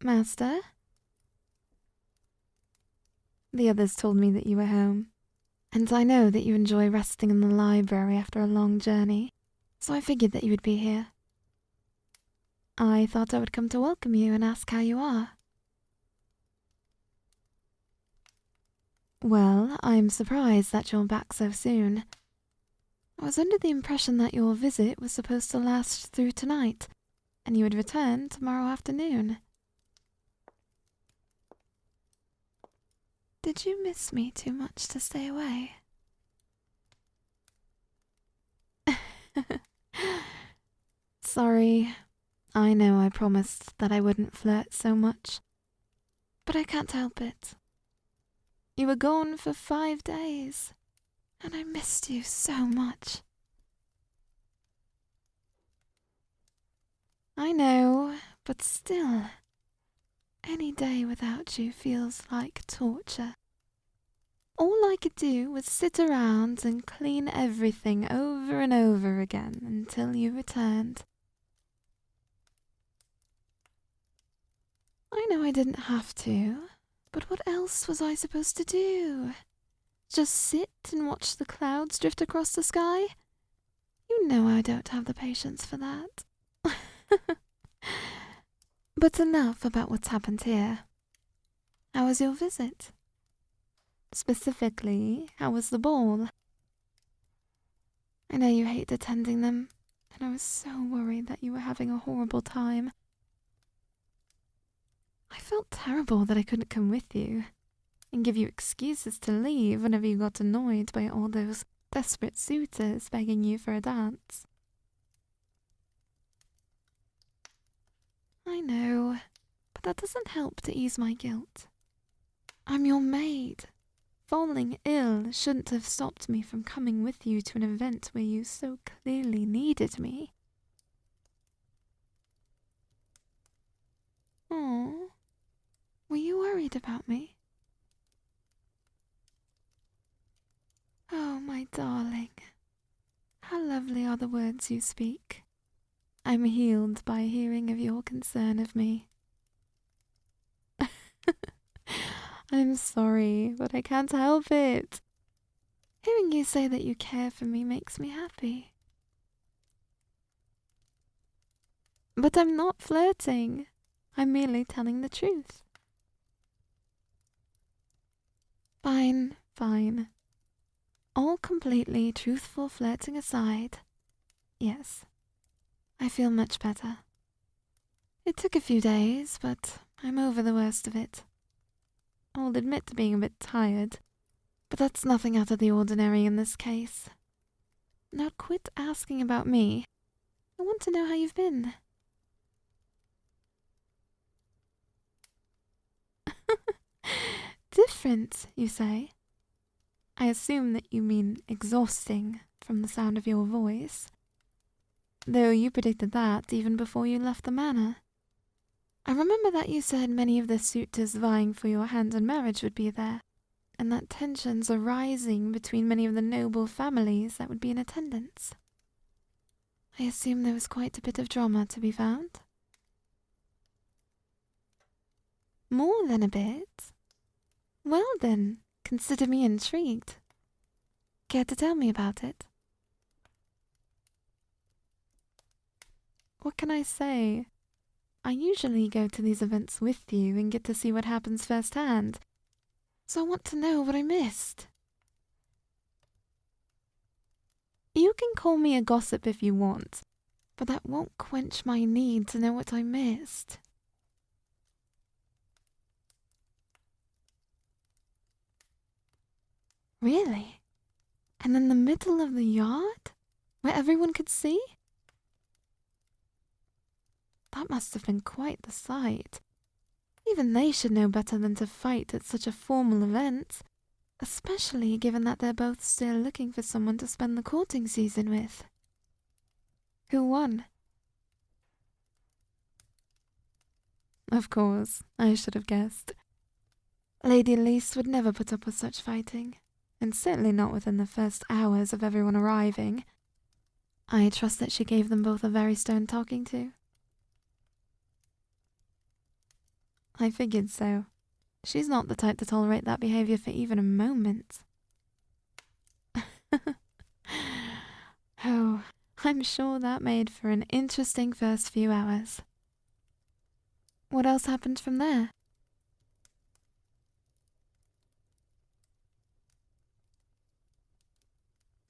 Master? The others told me that you were home, and I know that you enjoy resting in the library after a long journey, so I figured that you would be here. I thought I would come to welcome you and ask how you are. Well, I'm surprised that you're back so soon. I was under the impression that your visit was supposed to last through tonight, and you would return tomorrow afternoon. Did you miss me too much to stay away? Sorry. I know I promised that I wouldn't flirt so much, but I can't help it. You were gone for 5 days, and I missed you so much. I know, but still, any day without you feels like torture. All I could do was sit around and clean everything over and over again until you returned. I know I didn't have to, but what else was I supposed to do? Just sit and watch the clouds drift across the sky? You know I don't have the patience for that. But enough about what's happened here. How was your visit? Specifically, how was the ball? I know you hate attending them, and I was so worried that you were having a horrible time. I felt terrible that I couldn't come with you and give you excuses to leave whenever you got annoyed by all those desperate suitors begging you for a dance. I know, but that doesn't help to ease my guilt. I'm your maid. Falling ill shouldn't have stopped me from coming with you to an event where you so clearly needed me. Oh, were you worried about me? Oh, my darling, how lovely are the words you speak. I'm healed by hearing of your concern of me. I'm sorry, but I can't help it. Hearing you say that you care for me makes me happy. But I'm not flirting. I'm merely telling the truth. Fine, fine. All completely truthful flirting aside, yes, I feel much better. It took a few days, but I'm over the worst of it. I'll admit to being a bit tired, but that's nothing out of the ordinary in this case. Now quit asking about me. I want to know how you've been. Different, you say? I assume that you mean exhausting from the sound of your voice. Though you predicted that even before you left the manor. I remember that you said many of the suitors vying for your hand in marriage would be there, and that tensions are rising between many of the noble families that would be in attendance. I assume there was quite a bit of drama to be found. More than a bit? Well then, consider me intrigued. Care to tell me about it? What can I say? I usually go to these events with you and get to see what happens firsthand, so I want to know what I missed. You can call me a gossip if you want, but that won't quench my need to know what I missed. Really? And in the middle of the yard? Where everyone could see? That must have been quite the sight. Even they should know better than to fight at such a formal event, especially given that they're both still looking for someone to spend the courting season with. Who won? Of course, I should have guessed. Lady Elise would never put up with such fighting, and certainly not within the first hours of everyone arriving. I trust that she gave them both a very stern talking to. I figured so. She's not the type to tolerate that behavior for even a moment. Oh, I'm sure that made for an interesting first few hours. What else happened from there?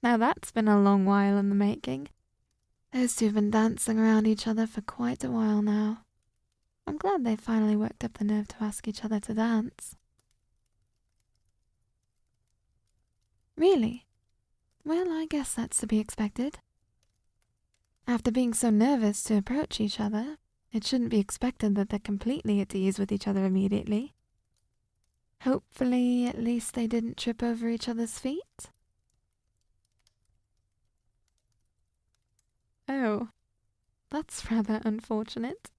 Now that's been a long while in the making. Those two have been dancing around each other for quite a while now. I'm glad they finally worked up the nerve to ask each other to dance. Really? Well, I guess that's to be expected. After being so nervous to approach each other, it shouldn't be expected that they're completely at ease with each other immediately. Hopefully, at least they didn't trip over each other's feet. Oh, that's rather unfortunate.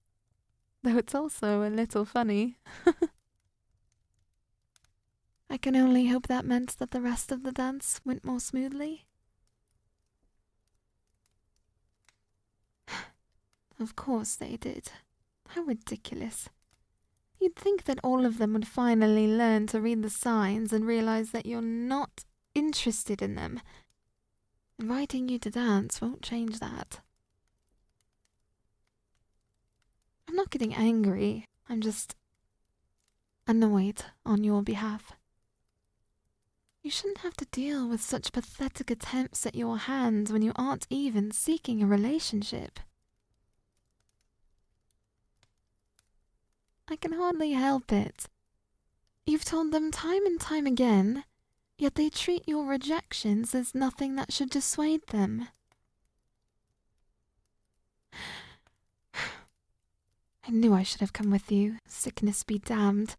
Though it's also a little funny. I can only hope that meant that the rest of the dance went more smoothly. Of course they did. How ridiculous. You'd think that all of them would finally learn to read the signs and realize that you're not interested in them. Inviting you to dance won't change that. I'm not getting angry. I'm just annoyed on your behalf. You shouldn't have to deal with such pathetic attempts at your hand when you aren't even seeking a relationship. I can hardly help it. You've told them time and time again, yet they treat your rejections as nothing that should dissuade them. I knew I should have come with you, sickness be damned.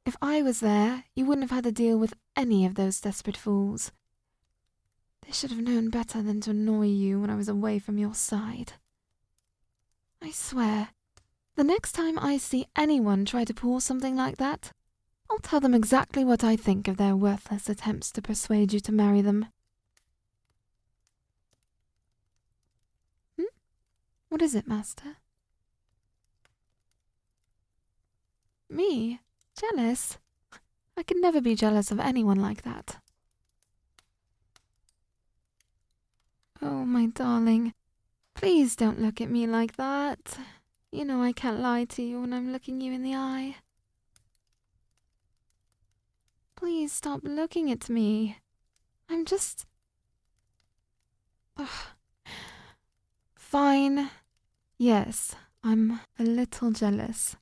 If I was there, you wouldn't have had to deal with any of those desperate fools. They should have known better than to annoy you when I was away from your side. I swear, the next time I see anyone try to pull something like that, I'll tell them exactly what I think of their worthless attempts to persuade you to marry them. What is it, Master? Me? Jealous? I could never be jealous of anyone like that. Oh, my darling, please don't look at me like that. You know I can't lie to you when I'm looking you in the eye. Please stop looking at me. I'm just... Ugh. Fine. Yes, I'm a little jealous.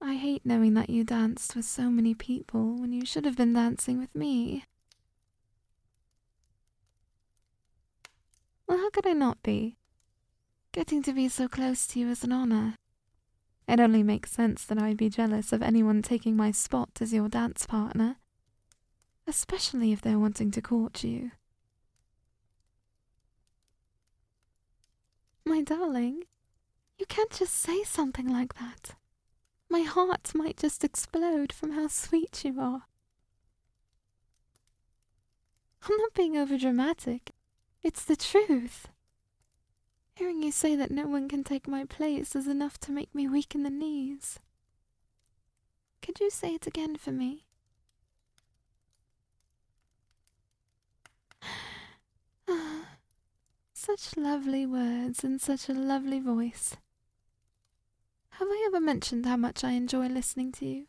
I hate knowing that you danced with so many people when you should have been dancing with me. Well, how could I not be? Getting to be so close to you is an honor. It only makes sense that I'd be jealous of anyone taking my spot as your dance partner, especially if they're wanting to court you. My darling, you can't just say something like that. My heart might just explode from how sweet you are. I'm not being overdramatic. It's the truth. Hearing you say that no one can take my place is enough to make me weak in the knees. Could you say it again for me? Such lovely words and such a lovely voice. Have I ever mentioned how much I enjoy listening to you?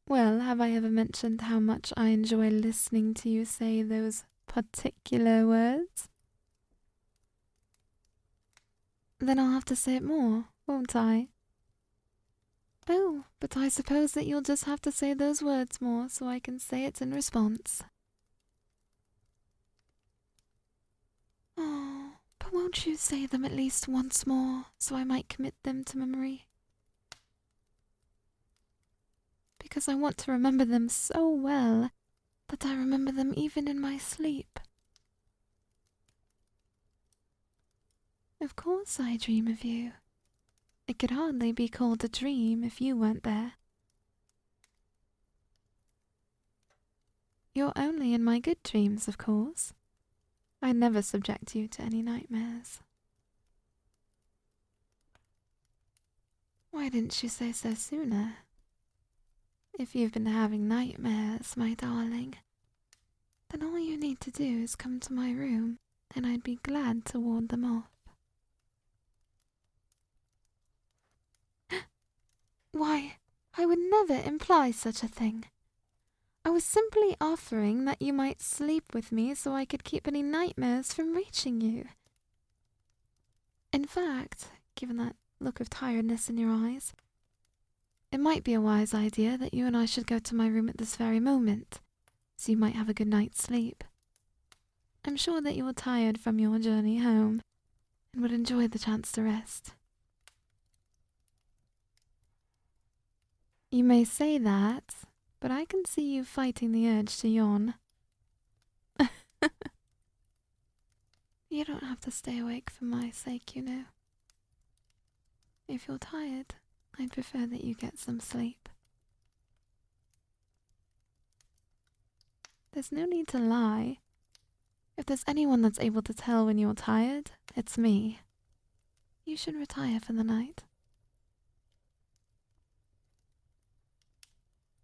Well, have I ever mentioned how much I enjoy listening to you say those particular words? Then I'll have to say it more, won't I? Oh, but I suppose that you'll just have to say those words more so I can say it in response. Oh, but won't you say them at least once more so I might commit them to memory? Because I want to remember them so well that I remember them even in my sleep. Of course I dream of you. It could hardly be called a dream if you weren't there. You're only in my good dreams, of course. I never subject you to any nightmares. Why didn't you say so sooner? If you've been having nightmares, my darling, then all you need to do is come to my room, and I'd be glad to ward them off. Why, I would never imply such a thing. I was simply offering that you might sleep with me so I could keep any nightmares from reaching you. In fact, given that look of tiredness in your eyes, it might be a wise idea that you and I should go to my room at this very moment, so you might have a good night's sleep. I'm sure that you're tired from your journey home, and would enjoy the chance to rest. You may say that, but I can see you fighting the urge to yawn. You don't have to stay awake for my sake, you know. If you're tired, I'd prefer that you get some sleep. There's no need to lie. If there's anyone that's able to tell when you're tired, it's me. You should retire for the night.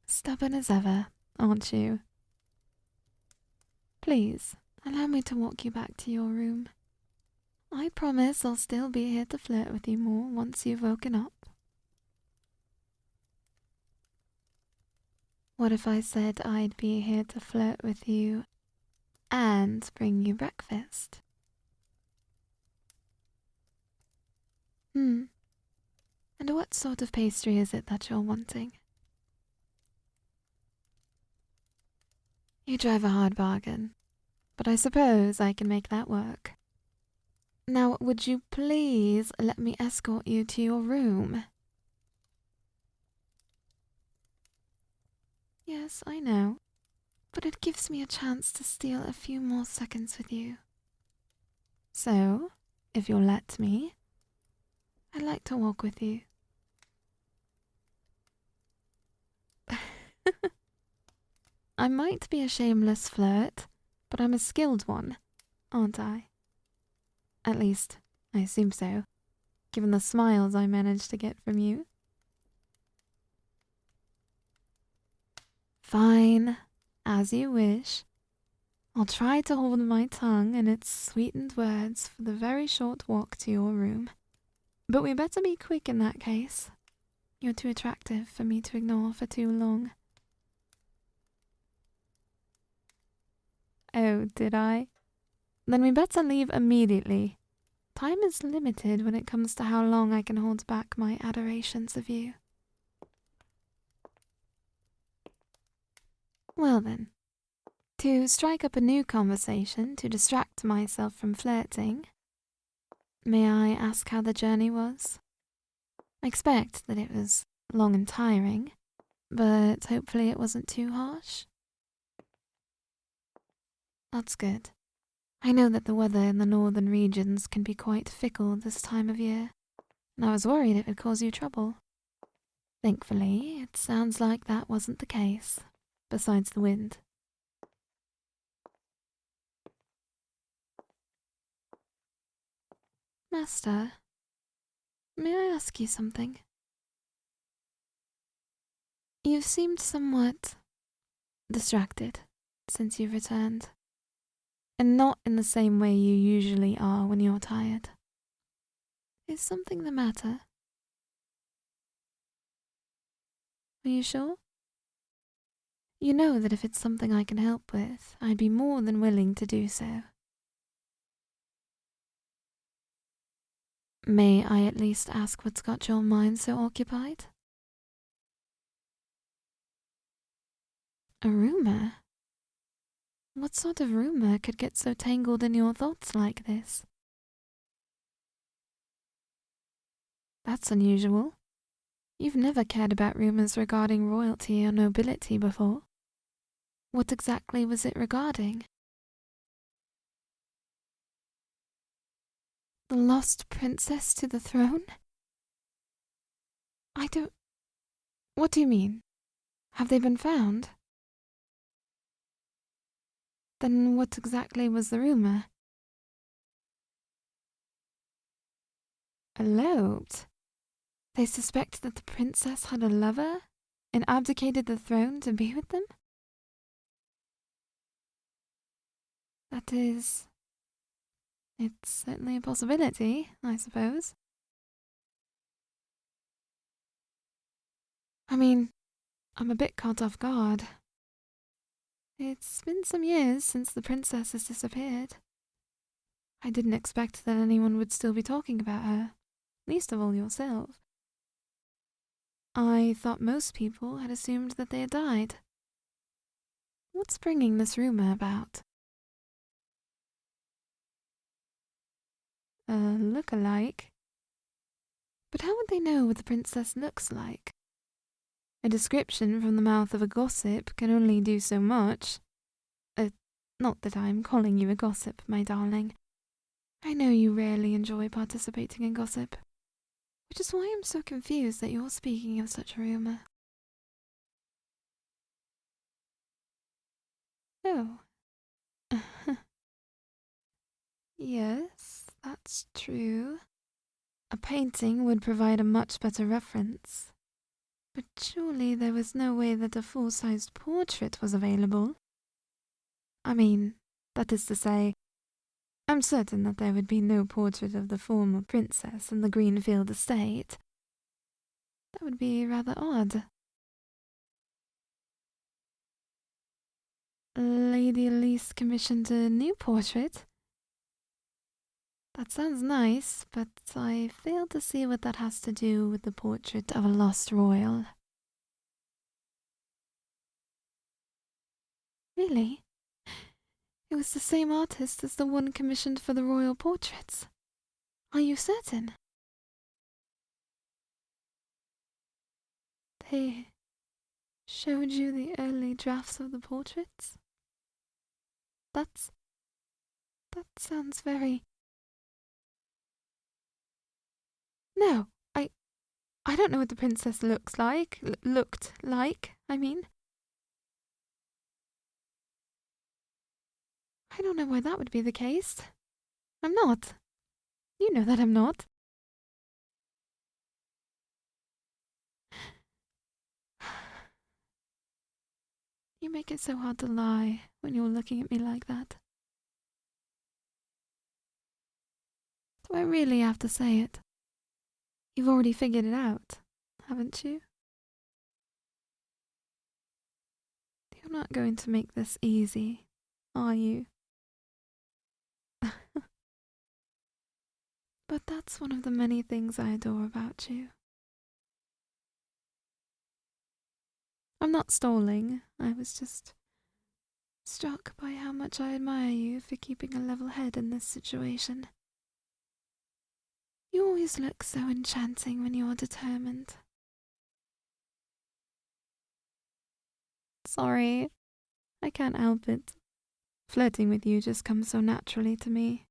Stubborn as ever, aren't you? Please, allow me to walk you back to your room. I promise I'll still be here to flirt with you more once you've woken up. What if I said I'd be here to flirt with you and bring you breakfast? And what sort of pastry is it that you're wanting? You drive a hard bargain, but I suppose I can make that work. Now, would you please let me escort you to your room? Yes, I know, but it gives me a chance to steal a few more seconds with you. So, if you'll let me, I'd like to walk with you. I might be a shameless flirt, but I'm a skilled one, aren't I? At least, I assume so, given the smiles I managed to get from you. Fine, as you wish. I'll try to hold my tongue and its sweetened words for the very short walk to your room. But we better be quick in that case. You're too attractive for me to ignore for too long. Oh, did I? Then we better leave immediately. Time is limited when it comes to how long I can hold back my adorations of you. Well then, to strike up a new conversation to distract myself from flirting, may I ask how the journey was? I expect that it was long and tiring, but hopefully it wasn't too harsh. That's good. I know that the weather in the northern regions can be quite fickle this time of year, and I was worried it would cause you trouble. Thankfully, it sounds like that wasn't the case, besides the wind. Master, may I ask you something? You've seemed somewhat distracted since you've returned, and not in the same way you usually are when you're tired. Is something the matter? Are you sure? You know that if it's something I can help with, I'd be more than willing to do so. May I at least ask what's got your mind so occupied? A rumor? What sort of rumor could get so tangled in your thoughts like this? That's unusual. You've never cared about rumors regarding royalty or nobility before. What exactly was it regarding? The lost princess to the throne? I don't... What do you mean? Have they been found? Then what exactly was the rumor? Eloped? They suspect that the princess had a lover and abdicated the throne to be with them? That is... It's certainly a possibility, I suppose. I mean, I'm a bit caught off guard. It's been some years since the princess has disappeared. I didn't expect that anyone would still be talking about her, least of all yourself. I thought most people had assumed that they had died. What's bringing this rumor about? A look-alike? But how would they know what the princess looks like? A description from the mouth of a gossip can only do so much. Not that I'm calling you a gossip, my darling. I know you rarely enjoy participating in gossip, which is why I'm so confused that you're speaking of such a rumor. Oh. Yes, that's true. A painting would provide a much better reference. But surely there was no way that a full-sized portrait was available. I mean, that is to say, I'm certain that there would be no portrait of the former princess in the Greenfield estate. That would be rather odd. Lady Elise commissioned a new portrait? That sounds nice, but I fail to see what that has to do with the portrait of a lost royal. Really? It was the same artist as the one commissioned for the royal portraits. Are you certain? They showed you the early drafts of the portraits? That sounds very... No, I don't know what the princess looks like. Looked like, I mean. I don't know why that would be the case. I'm not. You know that I'm not. You make it so hard to lie when you're looking at me like that. Do I really have to say it? You've already figured it out, haven't you? You're not going to make this easy, are you? But that's one of the many things I adore about you. I'm not stalling. I was just struck by how much I admire you for keeping a level head in this situation. You always look so enchanting when you're determined. Sorry, I can't help it. Flirting with you just comes so naturally to me.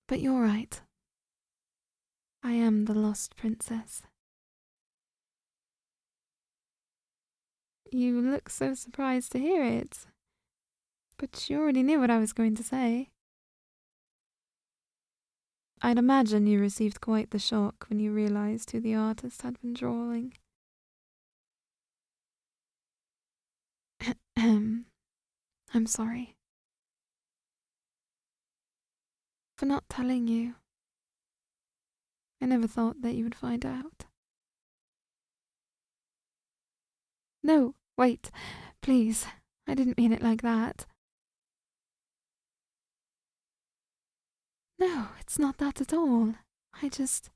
But you're right. I am the lost princess. You look so surprised to hear it. But you already knew what I was going to say. I'd imagine you received quite the shock when you realized who the artist had been drawing. I'm sorry. For not telling you. I never thought that you would find out. No, wait, please. I didn't mean it like that. No, it's not that at all. I just...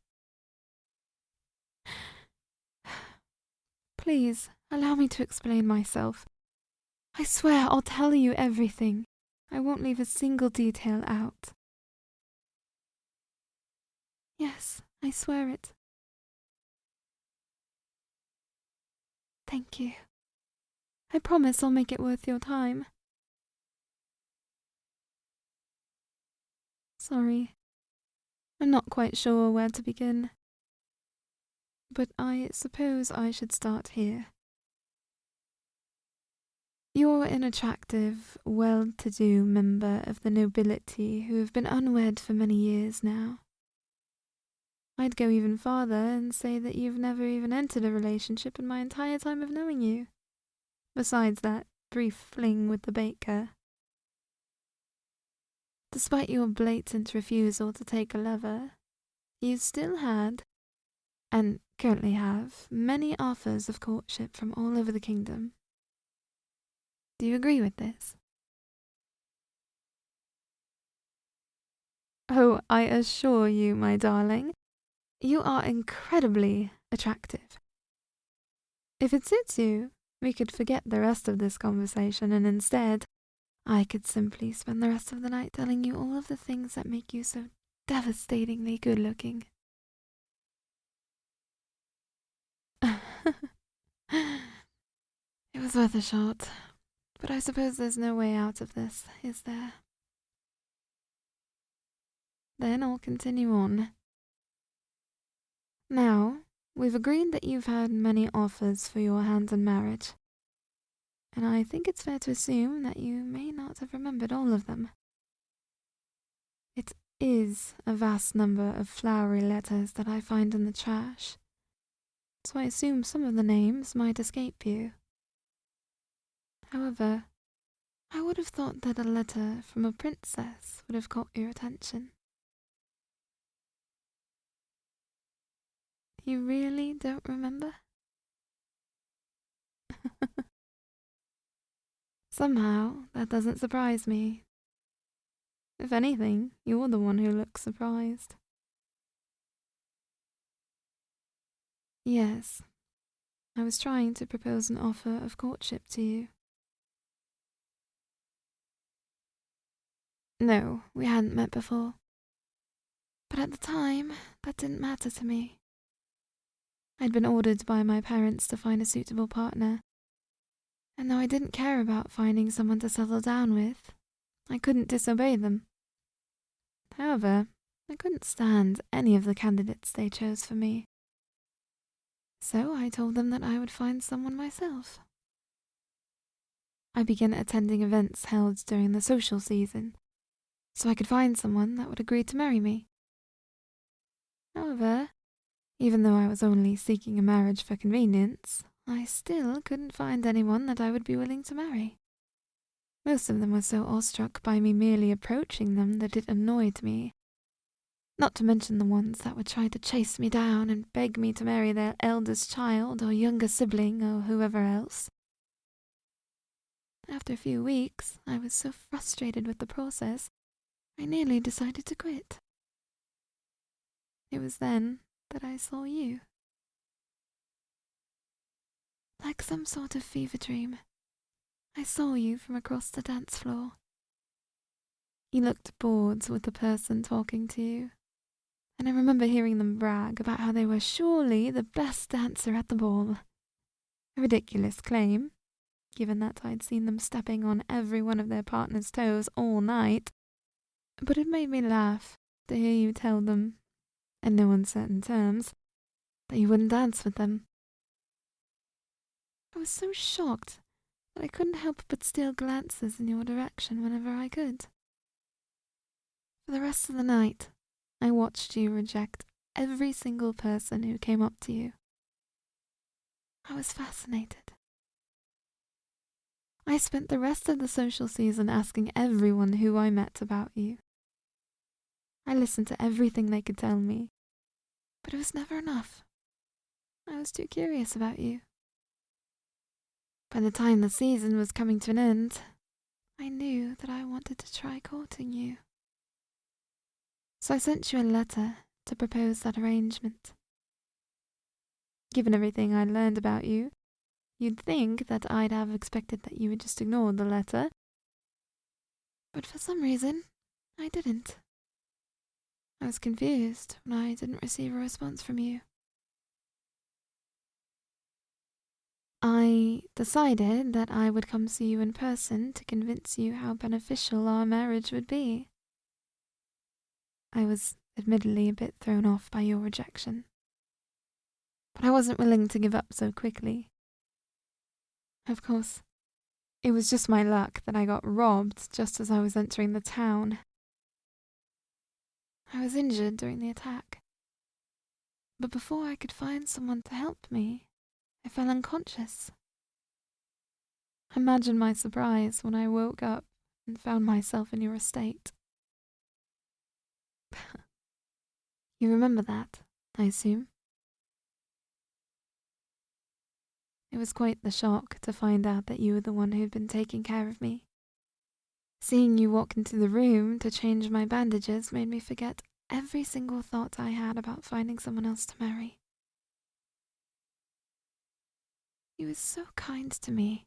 Please, allow me to explain myself. I swear I'll tell you everything. I won't leave a single detail out. Yes, I swear it. Thank you. I promise I'll make it worth your time. Sorry. I'm not quite sure where to begin. But I suppose I should start here. You're an attractive, well-to-do member of the nobility who have been unwed for many years now. I'd go even farther and say that you've never even entered a relationship in my entire time of knowing you, besides that brief fling with the baker. Despite your blatant refusal to take a lover, you still had, and currently have, many offers of courtship from all over the kingdom. Do you agree with this? Oh, I assure you, my darling, you are incredibly attractive. If it suits you, we could forget the rest of this conversation and instead, I could simply spend the rest of the night telling you all of the things that make you so devastatingly good looking. It was worth a shot, but I suppose there's no way out of this, is there? Then I'll continue on. Now, we've agreed that you've had many offers for your hand in marriage, and I think it's fair to assume that you may not have remembered all of them. It is a vast number of flowery letters that I find in the trash, so I assume some of the names might escape you. However, I would have thought that a letter from a princess would have caught your attention. You really don't remember? Somehow, that doesn't surprise me. If anything, you're the one who looks surprised. Yes, I was trying to propose an offer of courtship to you. No, we hadn't met before. But at the time, that didn't matter to me. I'd been ordered by my parents to find a suitable partner, and though I didn't care about finding someone to settle down with, I couldn't disobey them. However, I couldn't stand any of the candidates they chose for me. So I told them that I would find someone myself. I began attending events held during the social season, so I could find someone that would agree to marry me. However, even though I was only seeking a marriage for convenience, I still couldn't find anyone that I would be willing to marry. Most of them were so awestruck by me merely approaching them that it annoyed me. Not to mention the ones that would try to chase me down and beg me to marry their eldest child or younger sibling or whoever else. After a few weeks, I was so frustrated with the process, I nearly decided to quit. It was then that I saw you. Like some sort of fever dream, I saw you from across the dance floor. You looked bored with the person talking to you, and I remember hearing them brag about how they were surely the best dancer at the ball. A ridiculous claim, given that I'd seen them stepping on every one of their partner's toes all night, but it made me laugh to hear you tell them, in no uncertain terms, that you wouldn't dance with them. I was so shocked that I couldn't help but steal glances in your direction whenever I could. For the rest of the night, I watched you reject every single person who came up to you. I was fascinated. I spent the rest of the social season asking everyone who I met about you. I listened to everything they could tell me, but it was never enough. I was too curious about you. By the time the season was coming to an end, I knew that I wanted to try courting you. So I sent you a letter to propose that arrangement. Given everything I learned about you, you'd think that I'd have expected that you would just ignore the letter. But for some reason, I didn't. I was confused when I didn't receive a response from you. I decided that I would come see you in person to convince you how beneficial our marriage would be. I was admittedly a bit thrown off by your rejection, but I wasn't willing to give up so quickly. Of course, it was just my luck that I got robbed just as I was entering the town. I was injured during the attack, But before I could find someone to help me, I fell unconscious. Imagine my surprise when I woke up and found myself in your estate. You remember that, I assume? It was quite the shock to find out that you were the one who had been taking care of me. Seeing you walk into the room to change my bandages made me forget every single thought I had about finding someone else to marry. You were so kind to me,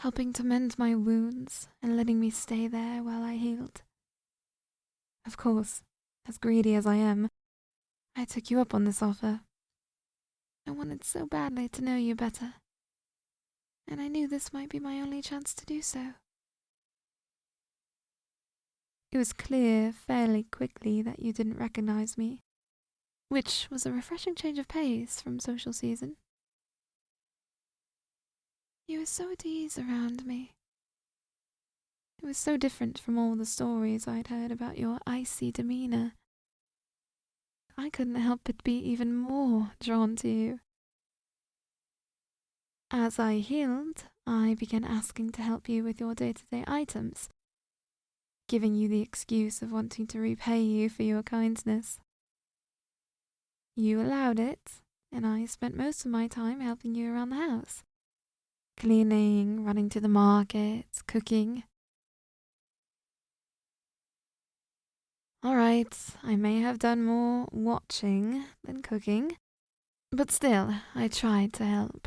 helping to mend my wounds and letting me stay there while I healed. Of course, as greedy as I am, I took you up on this offer. I wanted so badly to know you better, and I knew this might be my only chance to do so. It was clear fairly quickly that you didn't recognize me, which was a refreshing change of pace from social season. You were so at ease around me. It was so different from all the stories I'd heard about your icy demeanor. I couldn't help but be even more drawn to you. As I healed, I began asking to help you with your day-to-day items, giving you the excuse of wanting to repay you for your kindness. You allowed it, and I spent most of my time helping you around the house. Cleaning, running to the market, cooking. Alright, I may have done more watching than cooking, but still, I tried to help.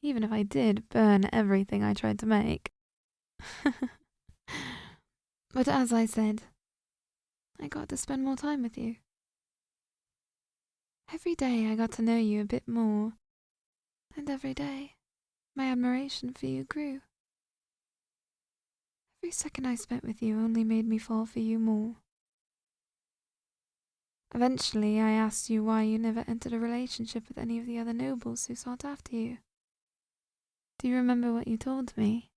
Even if I did burn everything I tried to make. But as I said, I got to spend more time with you. Every day I got to know you a bit more, and every day my admiration for you grew. Every second I spent with you only made me fall for you more. Eventually, I asked you why you never entered a relationship with any of the other nobles who sought after you. Do you remember what you told me?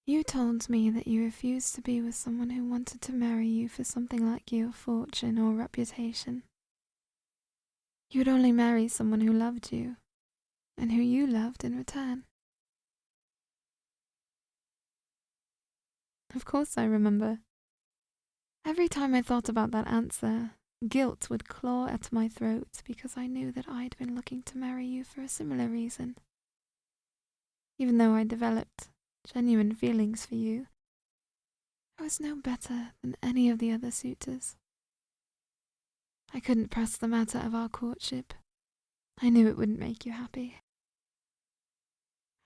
You told me that you refused to be with someone who wanted to marry you for something like your fortune or reputation. You would only marry someone who loved you, and who you loved in return. Of course I remember. Every time I thought about that answer, guilt would claw at my throat because I knew that I'd been looking to marry you for a similar reason. Even though I developed genuine feelings for you, I was no better than any of the other suitors. I couldn't press the matter of our courtship. I knew it wouldn't make you happy.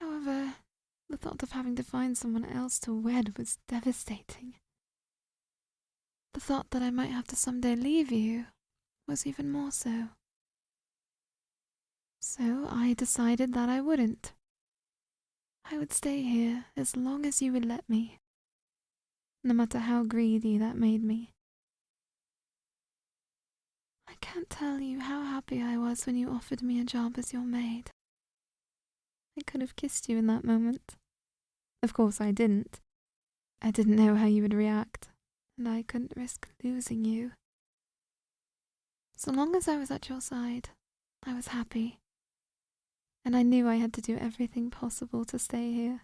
However, the thought of having to find someone else to wed was devastating. The thought that I might have to someday leave you was even more so. So I decided that I wouldn't. I would stay here as long as you would let me, no matter how greedy that made me. I can't tell you how happy I was when you offered me a job as your maid. I could have kissed you in that moment. Of course I didn't. I didn't know how you would react, and I couldn't risk losing you. So long as I was at your side, I was happy, and I knew I had to do everything possible to stay here.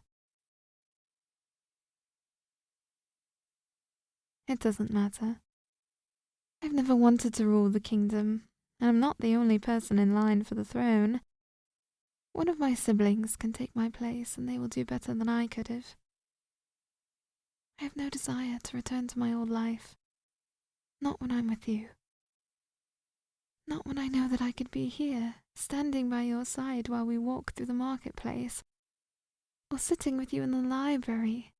It doesn't matter. I've never wanted to rule the kingdom, and I'm not the only person in line for the throne. One of my siblings can take my place, and they will do better than I could have. I have no desire to return to my old life. Not when I'm with you. Not when I know that I could be here, standing by your side while we walk through the marketplace, or sitting with you in the library.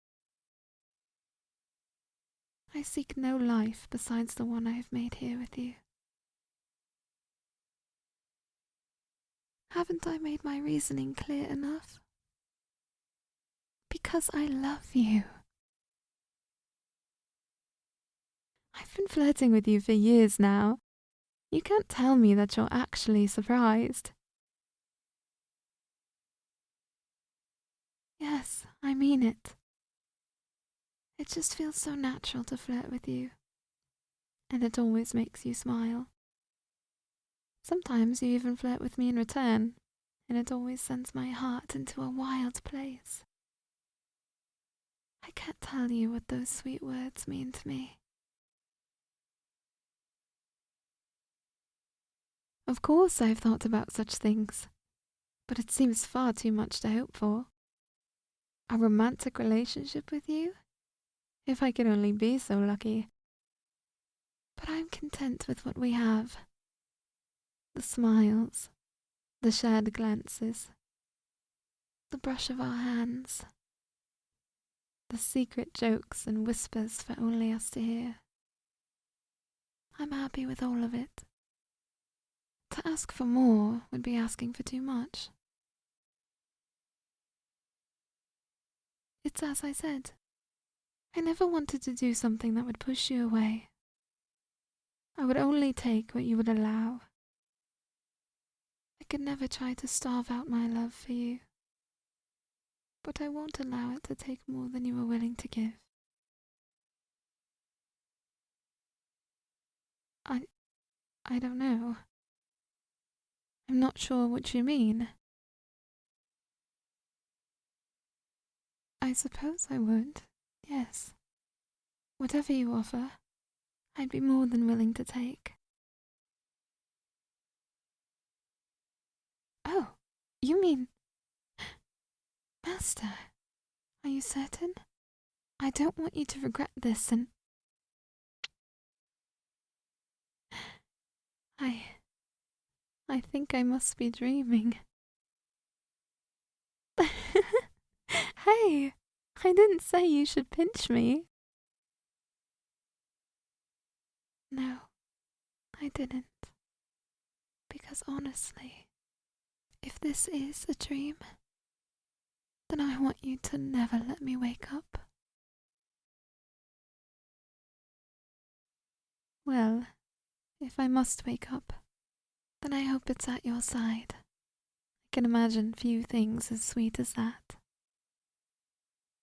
I seek no life besides the one I have made here with you. Haven't I made my reasoning clear enough? Because I love you. I've been flirting with you for years now. You can't tell me that you're actually surprised. Yes, I mean it. It just feels so natural to flirt with you. and it always makes you smile. Sometimes you even flirt with me in return, and it always sends my heart into a wild place. I can't tell you what those sweet words mean to me. Of course I've thought about such things, but it seems far too much to hope for. A romantic relationship with you? If I could only be so lucky. But I'm content with what we have. The smiles, the shared glances, the brush of our hands, the secret jokes and whispers for only us to hear. I'm happy with all of it. To ask for more would be asking for too much. It's as I said. I never wanted to do something that would push you away. I would only take what you would allow. I could never try to starve out my love for you. But I won't allow it to take more than you are willing to give. I don't know. I'm not sure what you mean. I suppose I would, yes. Whatever you offer, I'd be more than willing to take. Oh, you mean... Master, are you certain? I don't want you to regret this and... I think I must be dreaming. Hey, I didn't say you should pinch me. No, I didn't. Because honestly, if this is a dream, then I want you to never let me wake up. Well, if I must wake up, then I hope it's at your side. I can imagine few things as sweet as that.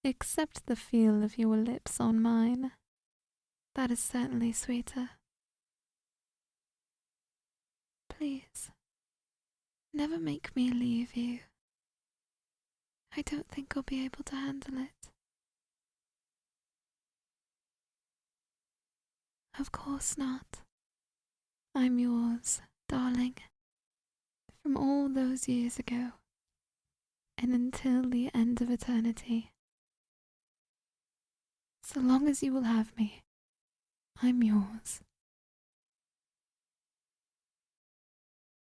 Except the feel of your lips on mine. That is certainly sweeter. Please, never make me leave you. I don't think I'll be able to handle it. Of course not. I'm yours, darling, from all those years ago, and until the end of eternity. So long as you will have me, I'm yours.